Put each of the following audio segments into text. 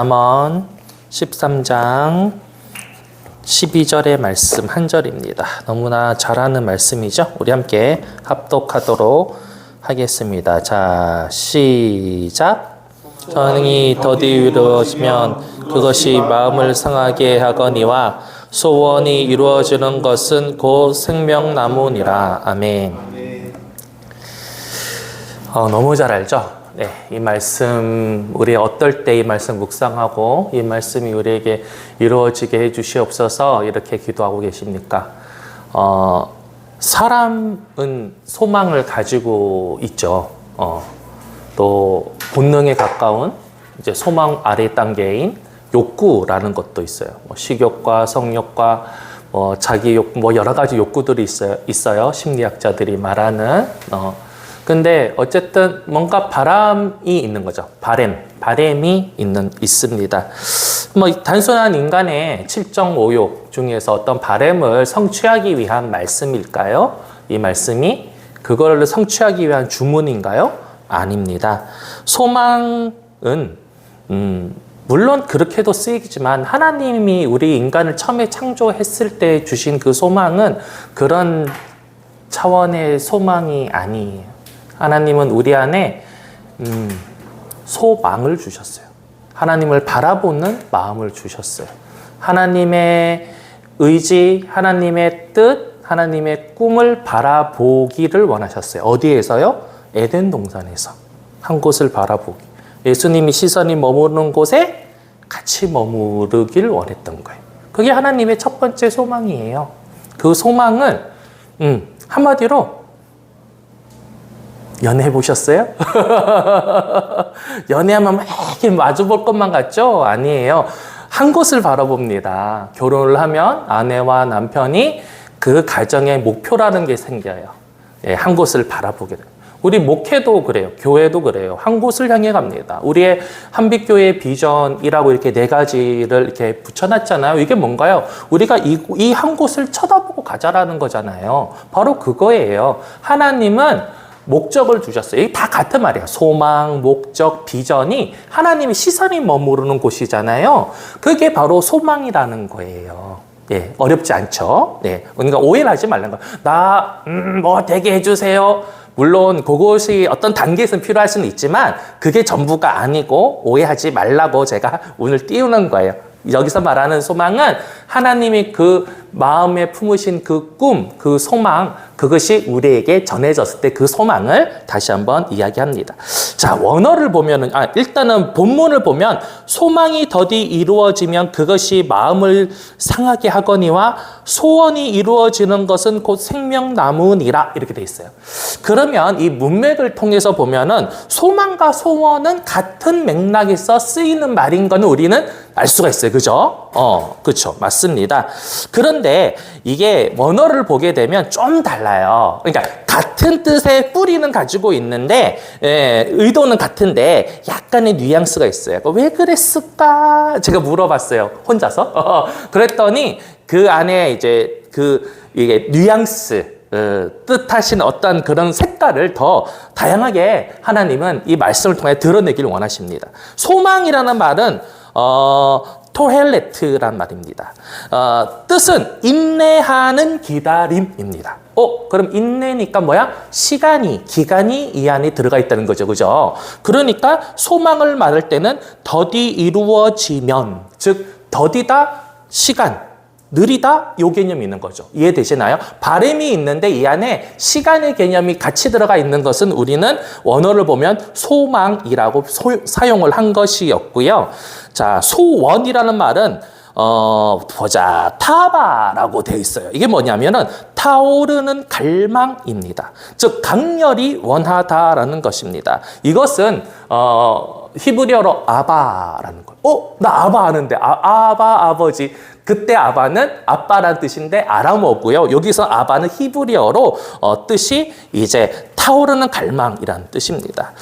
잠언 13장 12절의 말씀 한 절입니다. 너무나 잘하는 말씀이죠. 우리 함께 합독하도록 하겠습니다. 자, 시작. 선행이 더디 이루어지면 그것이 마음을 상하게 하거니와 소원이 이루어지는 것은 곧 생명나무니라. 아멘. 너무 잘 알죠? 네, 이 말씀 우리 어떨 때 이 말씀 묵상하고 이 말씀이 우리에게 이루어지게 해주시옵소서 이렇게 기도하고 계십니까? 사람은 소망을 가지고 있죠. 또 본능에 가까운 이제 소망 아래 단계인 욕구라는 것도 있어요. 식욕과 성욕과 자기 욕, 여러 가지 욕구들이 있어요. 심리학자들이 말하는. 근데 어쨌든 뭔가 바람이 있는 거죠. 바램이 있습니다. 단순한 인간의 칠정 오욕 중에서 어떤 바램을 성취하기 위한 말씀일까요? 이 말씀이 그거를 성취하기 위한 주문인가요? 아닙니다. 소망은 물론 그렇게도 쓰이지만 하나님이 우리 인간을 처음에 창조했을 때 주신 그 소망은 그런 차원의 소망이 아니에요. 하나님은 우리 안에 소망을 주셨어요. 하나님을 바라보는 마음을 주셨어요. 하나님의 의지, 하나님의 뜻, 하나님의 꿈을 바라보기를 원하셨어요. 어디에서요? 에덴 동산에서 한 곳을 바라보기. 예수님이 시선이 머무르는 곳에 같이 머무르길 원했던 거예요. 그게 하나님의 첫 번째 소망이에요. 그 소망은 한마디로 연애해 보셨어요? 연애하면 막 이렇게 마주볼 것만 같죠? 아니에요. 한 곳을 바라봅니다. 결혼을 하면 아내와 남편이 그 가정의 목표라는 게 생겨요. 네, 한 곳을 바라보게 돼요. 우리 목회도 그래요. 교회도 그래요. 한 곳을 향해 갑니다. 우리의 한빛교회의 비전이라고 이렇게 4가지를 이렇게 붙여놨잖아요. 이게 뭔가요? 우리가 이 한 곳을 쳐다보고 가자라는 거잖아요. 바로 그거예요. 하나님은 목적을 주셨어요. 이게 다 같은 말이에요. 소망, 목적, 비전이 하나님의 시선이 머무르는 곳이잖아요. 그게 바로 소망이라는 거예요. 예, 어렵지 않죠? 네, 그러니까 오해를 하지 말라는 거예요. 뭐 되게 해주세요. 물론 그것이 어떤 단계에서는 필요할 수는 있지만 그게 전부가 아니고 오해하지 말라고 제가 오늘 띄우는 거예요. 여기서 말하는 소망은 하나님이 그 마음에 품으신 그 꿈, 그 소망, 그것이 우리에게 전해졌을 때 그 소망을 다시 한번 이야기합니다. 자, 원어를 보면은, 일단은 본문을 보면 소망이 더디 이루어지면 그것이 마음을 상하게 하거니와 소원이 이루어지는 것은 곧 생명나무니라 이렇게 돼 있어요. 그러면 이 문맥을 통해서 보면은 소망과 소원은 같은 맥락에서 쓰이는 말인 거는 우리는 알 수가 있어요. 그죠? 그렇죠. 맞습니다. 그런데 이게 원어를 보게 되면 좀 달라요. 그러니까 같은 뜻의 뿌리는 가지고 있는데 의도는 같은데 약간의 뉘앙스가 있어요. 왜 그랬을까? 제가 물어봤어요. 혼자서. 그랬더니 그 안에 이제 이게 뉘앙스 뜻하신 어떤 그런 색깔을 더 다양하게 하나님은 이 말씀을 통해 드러내기를 원하십니다. 소망이라는 말은 토헬레트란 말입니다. 뜻은 인내하는 기다림입니다. 그럼 인내니까 뭐야? 기간이 이 안에 들어가 있다는 거죠. 그죠? 그러니까 소망을 말할 때는 더디 이루어지면, 즉 더디다 시간, 느리다 요 개념이 있는 거죠. 이해되시나요? 바램이 있는데 이 안에 시간의 개념이 같이 들어가 있는 것은 우리는 원어를 보면 소망이라고 사용을 한 것이었고요. 자, 소원이라는 말은 타바라고 되어 있어요. 이게 뭐냐면은 타오르는 갈망입니다. 즉 강렬히 원하다라는 것입니다. 이것은 히브리어로 아바라는 거예요. 나 아바 아는데 아바 아버지. 그때 아바는 아빠란 뜻인데 아람어고요. 여기서 아바는 히브리어로 뜻이 이제 타오르는 갈망이라는 뜻입니다.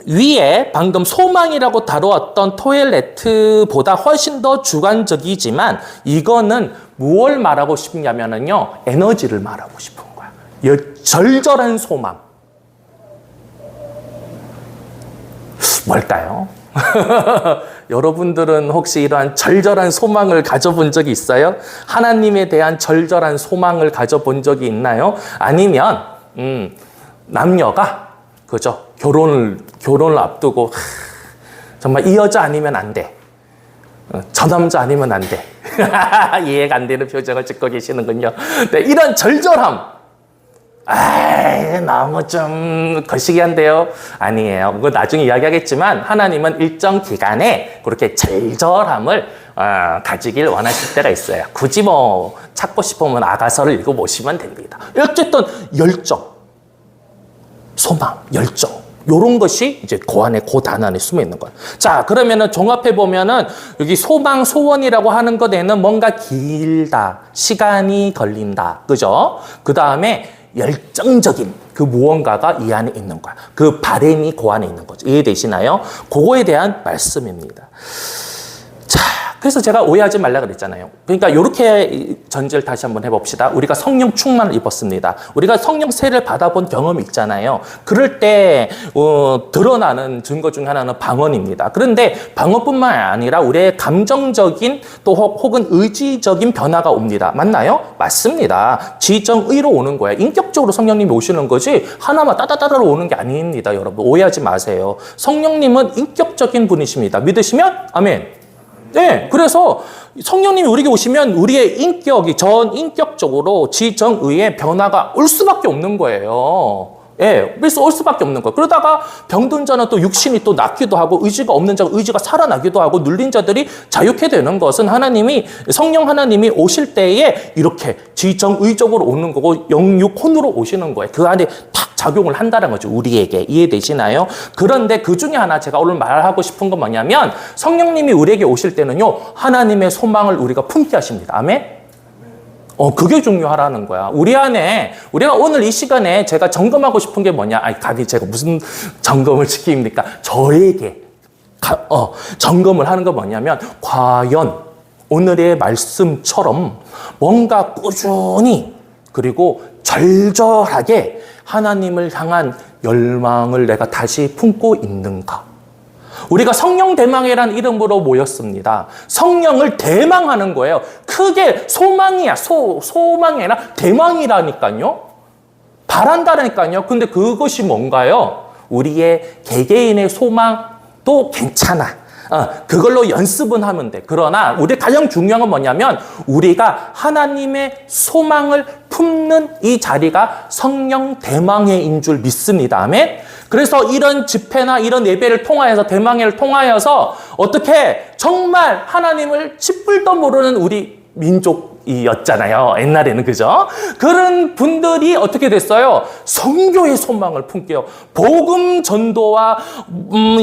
위에 방금 소망이라고 다루었던 토일레트보다 훨씬 더 주관적이지만 이거는 무엇을 말하고 싶냐면요. 에너지를 말하고 싶은 거야. 절절한 소망. 뭘까요? 여러분들은 혹시 이러한 절절한 소망을 가져본 적이 있어요? 하나님에 대한 절절한 소망을 가져본 적이 있나요? 아니면 남녀가 그죠? 결혼을 앞두고 정말 이 여자 아니면 안 돼. 저 남자 아니면 안 돼. 이해가 안 되는 표정을 짓고 계시는군요. 네, 이런 절절함. 너무 좀 거시기한데요. 아니에요. 그거 나중에 이야기하겠지만 하나님은 일정 기간에 그렇게 절절함을 가지길 원하실 때가 있어요. 굳이 뭐 찾고 싶으면 아가서를 읽어보시면 됩니다. 어쨌든 열정, 소망, 열정. 요런 것이 이제 그 안에, 그 단어 안에 숨어 있는 거예요. 자, 그러면은 종합해 보면은 여기 소망, 소원이라고 하는 것에는 뭔가 길다, 시간이 걸린다, 그죠? 그 다음에 열정적인 그 무언가가 이 안에 있는 거야. 그 바램이 그 안에 있는 거죠. 이해되시나요? 그거에 대한 말씀입니다. 자, 그래서 제가 오해하지 말라 그랬잖아요. 그러니까 이렇게 전제를 다시 한번 해봅시다. 우리가 성령 충만을 입었습니다. 우리가 성령 세례를 받아본 경험이 있잖아요. 그럴 때 드러나는 증거 중 하나는 방언입니다. 그런데 방언뿐만 아니라 우리의 감정적인 또 혹은 의지적인 변화가 옵니다. 맞나요? 맞습니다. 지정의로 오는 거예요. 인격적으로 성령님이 오시는 거지 하나만 따다다다로 오는 게 아닙니다. 여러분 오해하지 마세요. 성령님은 인격적인 분이십니다. 믿으시면 아멘. 네, 그래서 성령님이 우리에게 오시면 우리의 인격이 전인격적으로 지정의의 변화가 올 수밖에 없는 거예요. 예, 그래서 올 수밖에 없는 거예요. 그러다가 병든 자는 또 육신이 또 낫기도 하고 의지가 없는 자가 의지가 살아나기도 하고 눌린 자들이 자유케 되는 것은 하나님이 성령 하나님이 오실 때에 이렇게 지정의적으로 오는 거고 영육혼으로 오시는 거예요. 그 안에 탁 작용을 한다는 거죠. 우리에게. 이해되시나요? 그런데 그 중에 하나 제가 오늘 말하고 싶은 건 뭐냐면 성령님이 우리에게 오실 때는요. 하나님의 소망을 우리가 품게 하십니다. 아멘? 그게 중요하라는 거야. 우리 안에, 우리가 오늘 이 시간에 제가 점검하고 싶은 게 뭐냐? 감히 제가 무슨 점검을 시킵니까? 저에게, 점검을 하는 건 뭐냐면, 과연 오늘의 말씀처럼 뭔가 꾸준히, 그리고 절절하게 하나님을 향한 열망을 내가 다시 품고 있는가? 우리가 성령 대망회라는 이름으로 모였습니다. 성령을 대망하는 거예요. 크게 소망이야. 소망이 아니라 대망이라니까요. 바란다니까요. 근데 그것이 뭔가요? 우리의 개개인의 소망도 괜찮아. 그걸로 연습은 하면 돼. 그러나 우리 가장 중요한 건 뭐냐면 우리가 하나님의 소망을 품는 이 자리가 성령 대망회인 줄 믿습니다. 아멘? 그래서 이런 집회나 이런 예배를 통하여서 대망회를 통하여서 어떻게 정말 하나님을 칫불도 모르는 우리 민족이었잖아요. 옛날에는 그죠? 그런 분들이 어떻게 됐어요? 선교의 소망을 품게요. 복음 전도와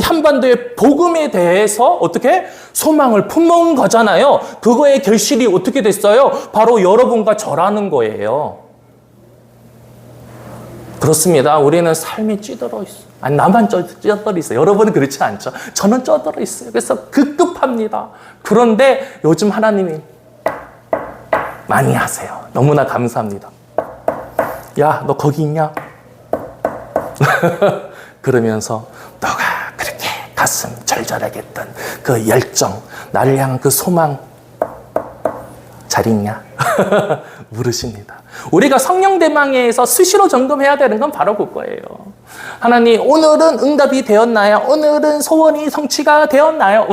한반도의 복음에 대해서 어떻게 소망을 품은 거잖아요. 그거의 결실이 어떻게 됐어요? 바로 여러분과 저라는 거예요. 그렇습니다. 우리는 삶이 찌들어 있어요. 아니, 나만 쪄들어 있어요. 여러분은 그렇지 않죠. 저는 쪄들어 있어요. 그래서 급급합니다. 그런데 요즘 하나님이 많이 하세요. 너무나 감사합니다. 야, 너 거기 있냐? 그러면서 너가 그렇게 가슴 절절하게 했던 그 열정, 나를 향한 그 소망 잘 있냐? 물으십니다. 우리가 성령 대망회에서 수시로 점검해야 되는 건 바로 그거예요. 하나님, 오늘은 응답이 되었나요? 오늘은 소원이 성취가 되었나요?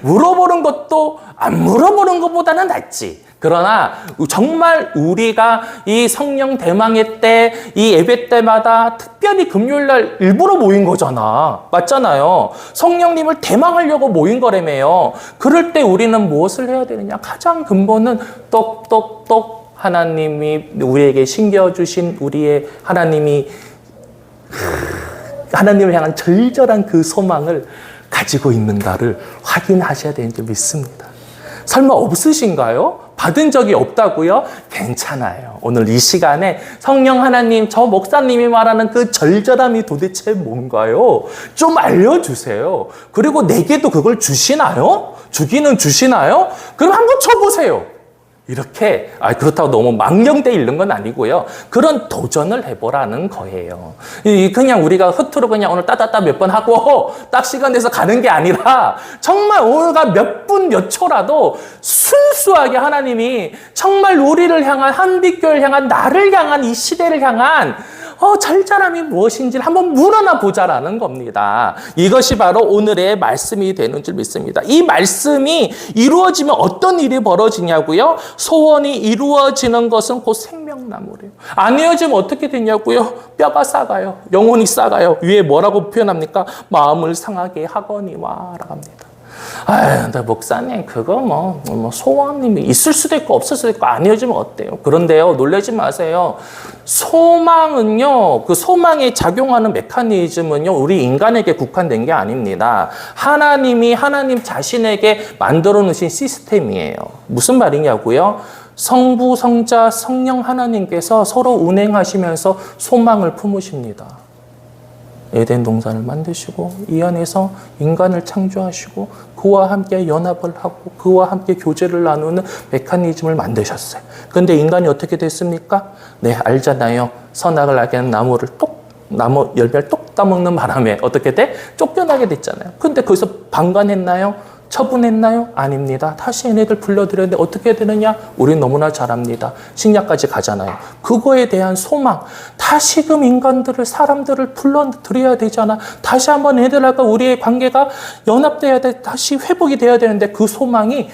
물어보는 것도 안 물어보는 것보다는 낫지. 그러나 정말 우리가 이 성령 대망회 때, 이 예배 때마다 특별히 금요일날 일부러 모인 거잖아. 맞잖아요. 성령님을 대망하려고 모인 거라며요. 그럴 때 우리는 무엇을 해야 되느냐? 가장 근본은 똑똑똑 하나님이 우리에게 신겨주신 우리의 하나님을 향한 절절한 그 소망을 가지고 있는가를 확인하셔야 되는 줄 믿습니다. 설마 없으신가요? 받은 적이 없다고요? 괜찮아요. 오늘 이 시간에 성령 하나님, 저 목사님이 말하는 그 절절함이 도대체 뭔가요? 좀 알려주세요. 그리고 내게도 그걸 주시나요? 주기는 주시나요? 그럼 한번 쳐보세요. 이렇게 그렇다고 너무 망령돼 있는 건 아니고요. 그런 도전을 해보라는 거예요. 그냥 우리가 허투루 그냥 오늘 따따따 몇 번 하고 딱 시간 내서 가는 게 아니라 정말 오늘가 몇 분 몇 초라도 순수하게 하나님이 정말 우리를 향한 한빛교회를 향한 나를 향한 이 시대를 향한 절절함이 무엇인지를 한번 물어나 보자라는 겁니다. 이것이 바로 오늘의 말씀이 되는 줄 믿습니다. 이 말씀이 이루어지면 어떤 일이 벌어지냐고요? 소원이 이루어지는 것은 곧 생명나무래요. 안 이루어지면 어떻게 되냐고요? 뼈가 썩어요. 영혼이 썩어요. 위에 뭐라고 표현합니까? 마음을 상하게 하거니와 라고 합니다. 근데 목사님 그거 소원이 있을 수도 있고 없을 수도 있고 안 이루어지면 어때요? 그런데요, 놀라지 마세요. 소망은요, 그 소망에 작용하는 메커니즘은요, 우리 인간에게 국한된 게 아닙니다. 하나님 자신에게 만들어 놓으신 시스템이에요. 무슨 말이냐고요? 성부, 성자, 성령 하나님께서 서로 운행하시면서 소망을 품으십니다. 에덴 동산을 만드시고 이 안에서 인간을 창조하시고 그와 함께 연합을 하고 그와 함께 교제를 나누는 메커니즘을 만드셨어요. 그런데 인간이 어떻게 됐습니까? 네, 알잖아요. 선악을 알게 하는 나무 열매를 똑 따먹는 바람에 어떻게 돼? 쫓겨나게 됐잖아요. 근데 거기서 방관했나요? 처분했나요? 아닙니다. 다시 얘네들 불러들였는데 어떻게 되느냐? 우린 너무나 잘 압니다. 식량까지 가잖아요. 그거에 대한 소망. 다시금 인간들을, 사람들을 불러들여야 되잖아. 다시 한번 얘들하고 우리의 관계가 연합돼야 돼. 다시 회복이 돼야 되는데 그 소망이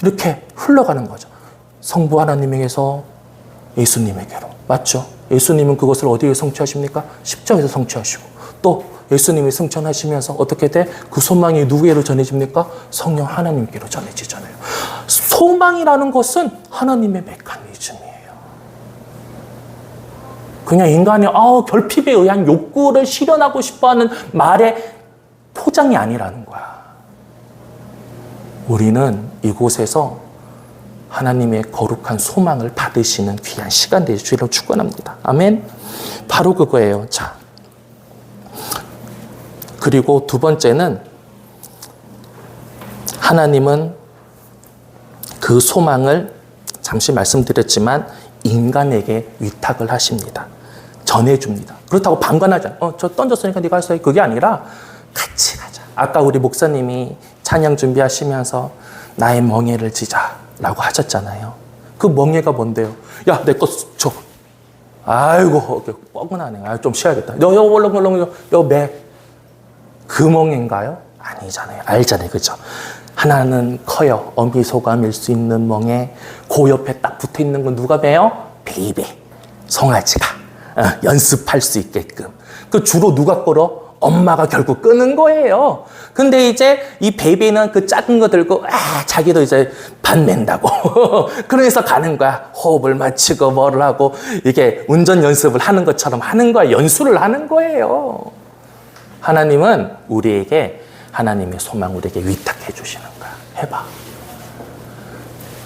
이렇게 흘러가는 거죠. 성부 하나님에게서 예수님에게로. 맞죠? 예수님은 그것을 어디에 성취하십니까? 십자가에서 성취하시고. 또 예수님이 승천하시면서 어떻게 돼? 그 소망이 누구에게로 전해집니까? 성령 하나님께로 전해지잖아요. 소망이라는 것은 하나님의 메커니즘이에요. 그냥 인간이 결핍에 의한 욕구를 실현하고 싶어하는 말의 포장이 아니라는 거야. 우리는 이곳에서 하나님의 거룩한 소망을 받으시는 귀한 시간 되실 줄을 축원합니다. 아멘. 바로 그거예요. 자. 그리고 두 번째는 하나님은 그 소망을 잠시 말씀드렸지만 인간에게 위탁을 하십니다. 전해줍니다. 그렇다고 방관하지 않아요. 저 던졌으니까 네가 해서 그게 아니라 같이 가자. 아까 우리 목사님이 찬양 준비하시면서 나의 멍에를 지자라고 하셨잖아요. 그 멍에가 뭔데요? 야, 내 거 줘. 아이고, 뻐근하네. 좀 쉬어야겠다. 여 매. 그 멍인가요? 아니잖아요. 알잖아요. 그죠? 하나는 커요. 어미소감일 수 있는 멍에 그 옆에 딱 붙어 있는 건 누가 매요? 베이비. 송아지가 연습할 수 있게끔. 그 주로 누가 끌어? 엄마가 결국 끄는 거예요. 근데 이제 이 베이비는 그 작은 거 들고 자기도 이제 반맨다고. 그래서 가는 거야. 호흡을 맞추고 뭐를 하고 이게 운전 연습을 하는 것처럼 하는 거야. 연수를 하는 거예요. 하나님은 우리에게 하나님의 소망 우리에게 위탁해 주시는 거야. 해봐.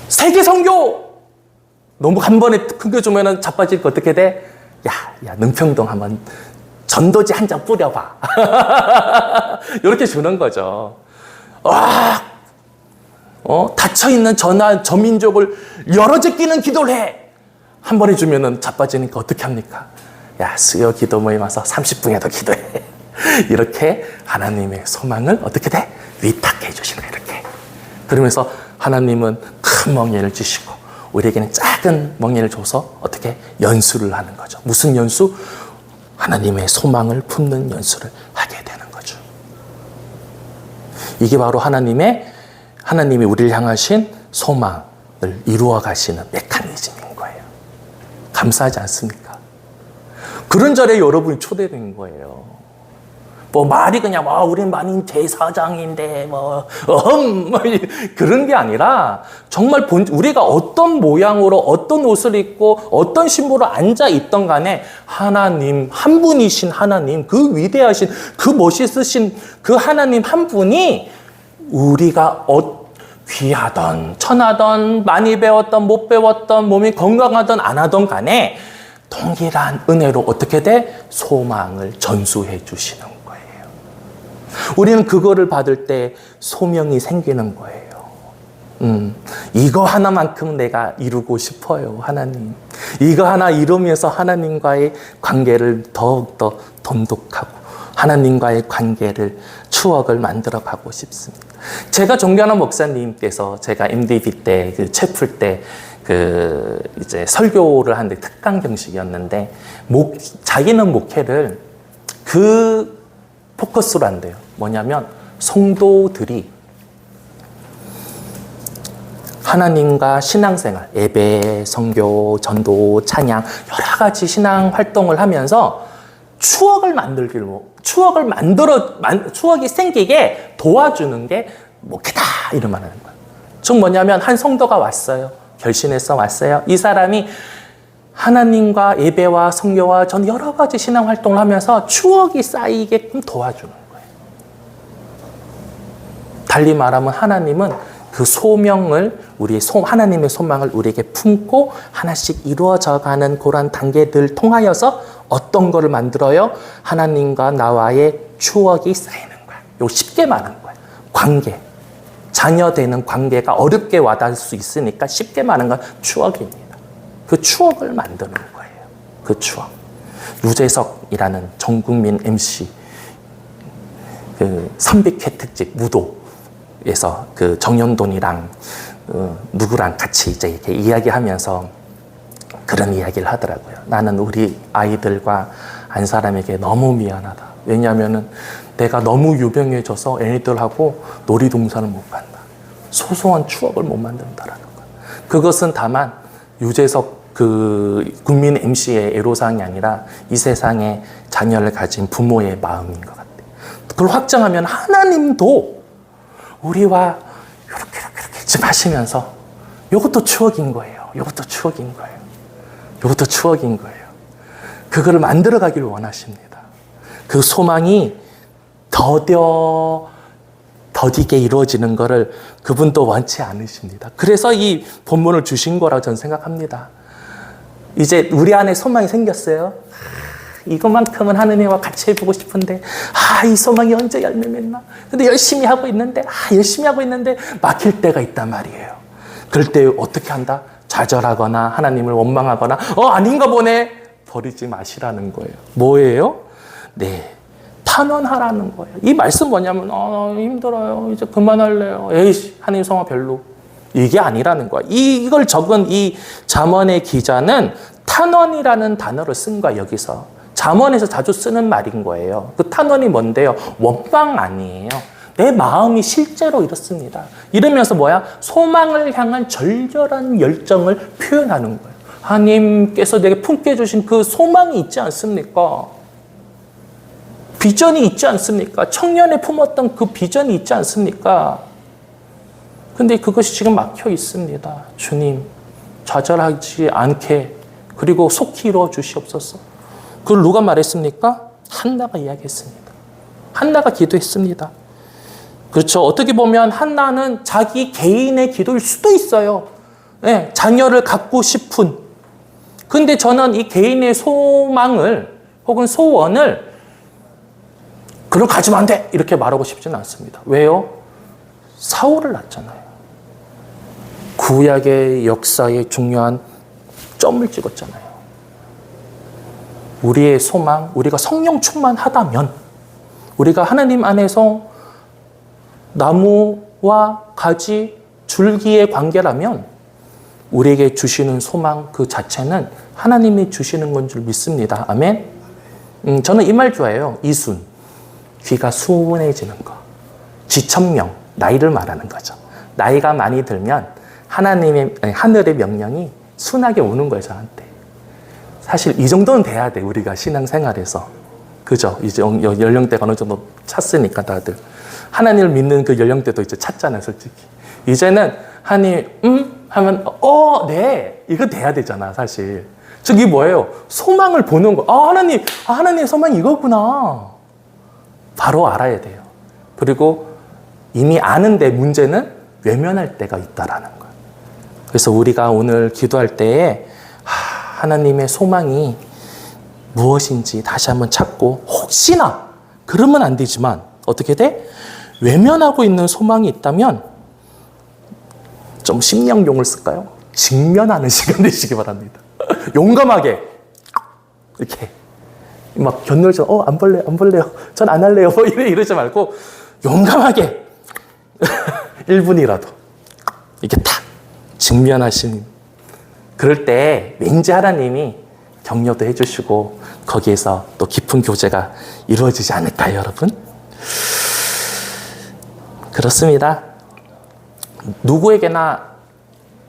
세계 선교! 너무 한 번에 끊겨주면 자빠지니까 어떻게 돼? 야, 능평동 한번 전도지 한 장 뿌려봐. 이렇게 주는 거죠. 와! 닫혀있는 저 민족을 열어 제끼는 기도를 해! 한 번에 주면은 자빠지니까 어떻게 합니까? 야, 수요 기도 모임 와서 30분이라도 기도해. 이렇게 하나님의 소망을 어떻게 돼? 위탁해 주시는 거예요. 이렇게. 그러면서 하나님은 큰 멍에를 주시고 우리에게는 작은 멍에를 줘서 어떻게 연수를 하는 거죠. 무슨 연수? 하나님의 소망을 품는 연수를 하게 되는 거죠. 이게 바로 하나님이 우리를 향하신 소망을 이루어 가시는 메커니즘인 거예요. 감사하지 않습니까? 그런 자리에 여러분이 초대된 거예요. 말이 그냥 우린 만인 제사장인데 그런 게 아니라 정말 우리가 어떤 모양으로 어떤 옷을 입고 어떤 신부로 앉아 있던 간에 하나님 한 분이신 하나님, 그 위대하신 그 멋있으신 그 하나님 한 분이 우리가 귀하던 천하던 많이 배웠던 못 배웠던 몸이 건강하던 안 하던 간에 동일한 은혜로 어떻게 돼? 소망을 전수해 주시는 거예요. 우리는 그거를 받을 때 소명이 생기는 거예요. 이거 하나만큼 내가 이루고 싶어요, 하나님. 이거 하나 이루면서 하나님과의 관계를 더욱더 돈독하고 하나님과의 관계를, 추억을 만들어 가고 싶습니다. 제가 존경하는 목사님께서 제가 MDB 때, 그 채플 때, 이제 설교를 하는데 특강 형식이었는데, 자기는 목회를 포커스로 한대요. 뭐냐면, 성도들이 하나님과 신앙생활, 예배, 선교, 전도, 찬양, 여러 가지 신앙 활동을 하면서 추억이 생기게 도와주는 게 목회다, 이런 말 하는 거예요. 즉 뭐냐면, 한 성도가 왔어요. 결신해서 왔어요. 이 사람이 하나님과 예배와 선교와 전 여러 가지 신앙 활동을 하면서 추억이 쌓이게끔 도와주는 거예요. 달리 말하면 하나님은 그 소명을, 하나님의 소망을 우리에게 품고 하나씩 이루어져가는 그런 단계들 통하여서 어떤 거를 만들어요? 하나님과 나와의 추억이 쌓이는 거야. 이거 쉽게 말하는 거야. 관계. 자녀되는 관계가 어렵게 와닿을 수 있으니까 쉽게 말하는 건 추억입니다. 그 추억을 만드는 거예요. 그 추억. 유재석이라는 전국민 MC, 선빅회 특집 무도에서 정연돈이랑 누구랑 같이 이제 이렇게 이야기하면서 그런 이야기를 하더라고요. 나는 우리 아이들과 한 사람에게 너무 미안하다. 왜냐하면은 내가 너무 유명해져서 애들하고 놀이동산을 못 간다. 소소한 추억을 못 만든다라는 거야. 그것은 다만 유재석 국민 MC의 애로사항이 아니라 이 세상에 자녀를 가진 부모의 마음인 것 같아요. 그걸 확정하면 하나님도 우리와 이렇게 좀 하시면서 이것도 추억인 거예요. 이것도 추억인 거예요. 이것도 추억인 거예요. 그거를 만들어가기를 원하십니다. 그 소망이 더디게 이루어지는 것을 그분도 원치 않으십니다. 그래서 이 본문을 주신 거라고 저는 생각합니다. 이제 우리 안에 소망이 생겼어요. 이것만큼은 하느님과 같이 해보고 싶은데, 이 소망이 언제 열매 맺나? 근데 열심히 하고 있는데 막힐 때가 있단 말이에요. 그럴 때 어떻게 한다? 좌절하거나 하나님을 원망하거나, 아닌가 보네. 버리지 마시라는 거예요. 뭐예요? 네. 탄원하라는 거예요. 이 말씀 뭐냐면, 힘들어요. 이제 그만할래요. 에이씨, 하나님 성화 별로. 이게 아니라는 거야. 이걸 적은 이 잠언의 기자는 탄원이라는 단어를 쓴 거야, 여기서. 잠언에서 자주 쓰는 말인 거예요. 그 탄원이 뭔데요? 원망 아니에요. 내 마음이 실제로 이렇습니다. 이러면서 소망을 향한 절절한 열정을 표현하는 거예요. 하나님께서 내게 품게 주신 그 소망이 있지 않습니까? 비전이 있지 않습니까? 청년에 품었던 그 비전이 있지 않습니까? 근데 그것이 지금 막혀 있습니다. 주님, 좌절하지 않게, 그리고 속히 이루어 주시옵소서. 그걸 누가 말했습니까? 한나가 이야기했습니다. 한나가 기도했습니다. 그렇죠. 어떻게 보면 한나는 자기 개인의 기도일 수도 있어요. 네, 자녀를 갖고 싶은. 근데 저는 이 개인의 소망을 혹은 소원을 그럼 가지면 안 돼! 이렇게 말하고 싶지는 않습니다. 왜요? 사울을 낳았잖아요. 구약의 역사에 중요한 점을 찍었잖아요. 우리의 소망, 우리가 성령 충만하다면, 우리가 하나님 안에서 나무와 가지, 줄기의 관계라면 우리에게 주시는 소망 그 자체는 하나님이 주시는 건 줄 믿습니다. 아멘? 저는 이 말 좋아해요. 이순. 귀가 순해지는 거. 지천명, 나이를 말하는 거죠. 나이가 많이 들면 하늘의 명령이 순하게 오는 거예요, 저한테. 사실 이 정도는 돼야 돼, 우리가 신앙생활에서. 그죠? 이제 연령대가 어느 정도 찼으니까 다들. 하나님을 믿는 그 연령대도 이제 찼잖아요, 솔직히. 이제는 하나님, 하면, 네. 이거 돼야 되잖아, 사실. 즉, 이게 뭐예요? 소망을 보는 거. 하나님 소망이 이거구나. 바로 알아야 돼요. 그리고 이미 아는데 문제는 외면할 때가 있다라는 거예요. 그래서 우리가 오늘 기도할 때에 하나님의 소망이 무엇인지 다시 한번 찾고, 혹시나 그러면 안 되지만 어떻게 돼? 외면하고 있는 소망이 있다면 좀 심령용을 쓸까요? 직면하는 시간 되시기 바랍니다. 용감하게 이렇게 막 견놀죠. 안 볼래요. 전 안 할래요. 뭐 이러지 말고 용감하게 1분이라도 이렇게 탁 직면하시는, 그럴 때 왠지 하나님이 격려도 해주시고 거기에서 또 깊은 교제가 이루어지지 않을까요, 여러분? 그렇습니다. 누구에게나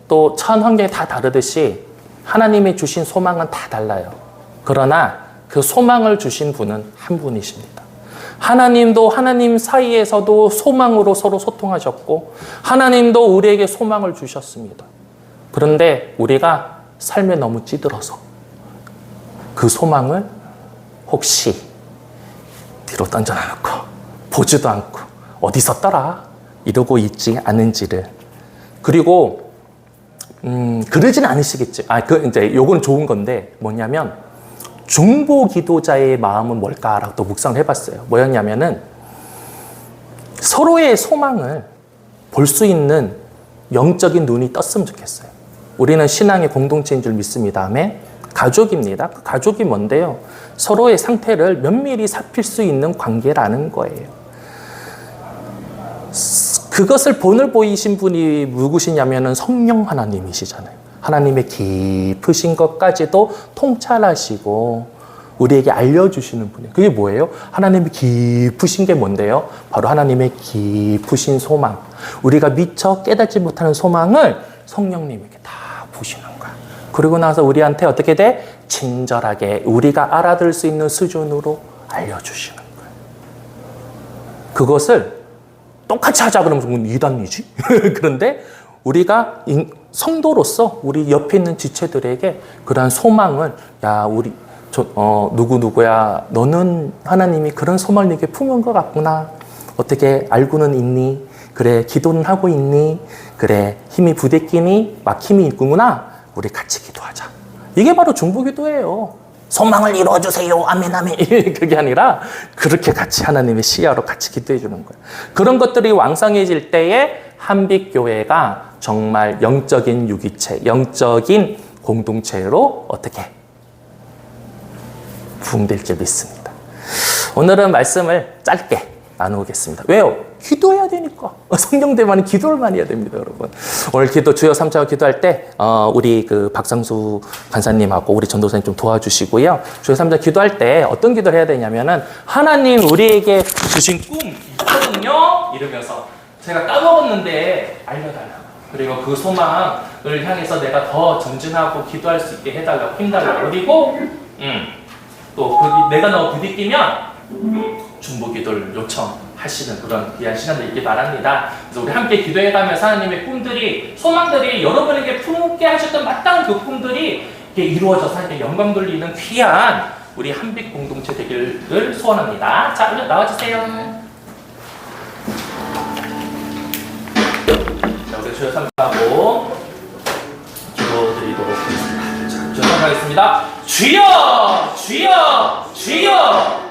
또 처한 환경이 다 다르듯이 하나님이 주신 소망은 다 달라요. 그러나 그 소망을 주신 분은 한 분이십니다. 하나님도 하나님 사이에서도 소망으로 서로 소통하셨고 하나님도 우리에게 소망을 주셨습니다. 그런데 우리가 삶에 너무 찌들어서 그 소망을 혹시 뒤로 던져놓고 보지도 않고 어디 있었더라 이러고 있지 않은지를, 그리고 그러진 않으시겠지. 이제 요건 좋은 건데 뭐냐면 중보 기도자의 마음은 뭘까라고 또 묵상을 해봤어요. 뭐였냐면은 서로의 소망을 볼 수 있는 영적인 눈이 떴으면 좋겠어요. 우리는 신앙의 공동체인 줄 믿습니다. 아멘. 가족입니다. 그 가족이 뭔데요? 서로의 상태를 면밀히 살필 수 있는 관계라는 거예요. 그것을 본을 보이신 분이 누구시냐면은 성령 하나님이시잖아요. 하나님의 깊으신 것까지도 통찰하시고 우리에게 알려주시는 분이에요. 그게 뭐예요? 하나님의 깊으신 게 뭔데요? 바로 하나님의 깊으신 소망. 우리가 미처 깨닫지 못하는 소망을 성령님에게 다 보시는 거야. 그리고 나서 우리한테 어떻게 돼? 친절하게 우리가 알아들 수 있는 수준으로 알려주시는 거예요. 그것을 똑같이 하자 그러면 이단이지? 그런데 우리가 성도로서 우리 옆에 있는 지체들에게 그러한 소망을, 야, 누구야, 너는 하나님이 그런 소망을 네게 품은 것 같구나. 어떻게 알고는 있니? 그래, 기도는 하고 있니? 그래, 힘이 부대끼니? 막 힘이 있구나. 우리 같이 기도하자. 이게 바로 중보기도예요. 소망을 이루어주세요. 아멘, 아멘. 그게 아니라 그렇게 같이 하나님의 시야로 같이 기도해 주는 거예요. 그런 것들이 왕성해질 때에 한빛교회가 정말 영적인 유기체, 영적인 공동체로 어떻게 부흥될 줄 믿습니다. 오늘은 말씀을 짧게 나누겠습니다. 왜요? 기도해야 되니까. 성령대만은 기도를 많이 해야 됩니다, 여러분. 오늘 기도 주여 삼자와 기도할 때 우리 그 박상수 간사님하고 우리 전도사님 좀 도와주시고요. 주여 삼자 기도할 때 어떤 기도를 해야 되냐면은 하나님 우리에게 주신 꿈 있거든요. 이러면서 제가 까먹었는데 알려달라고. 그리고 그 소망을 향해서 내가 더 전진하고 기도할 수 있게 해달라고, 힘달라고. 그리고 또 내가 너무 부딪히면 중보기도를 요청하시는 그런 귀한 시간도 있길 바랍니다. 그래서 우리 함께 기도해가면서 하나님의 꿈들이, 소망들이 여러분에게 품게 하셨던 마땅한 그 꿈들이 이루어져서 하나님께 영광 돌리는 귀한 우리 한빛 공동체 되기를 소원합니다. 자, 나와주세요. 자, 우리 주여 삼가하고 기도드리도록 하겠습니다. 자, 주여 삼가하겠습니다. 주여! 주여! 주여!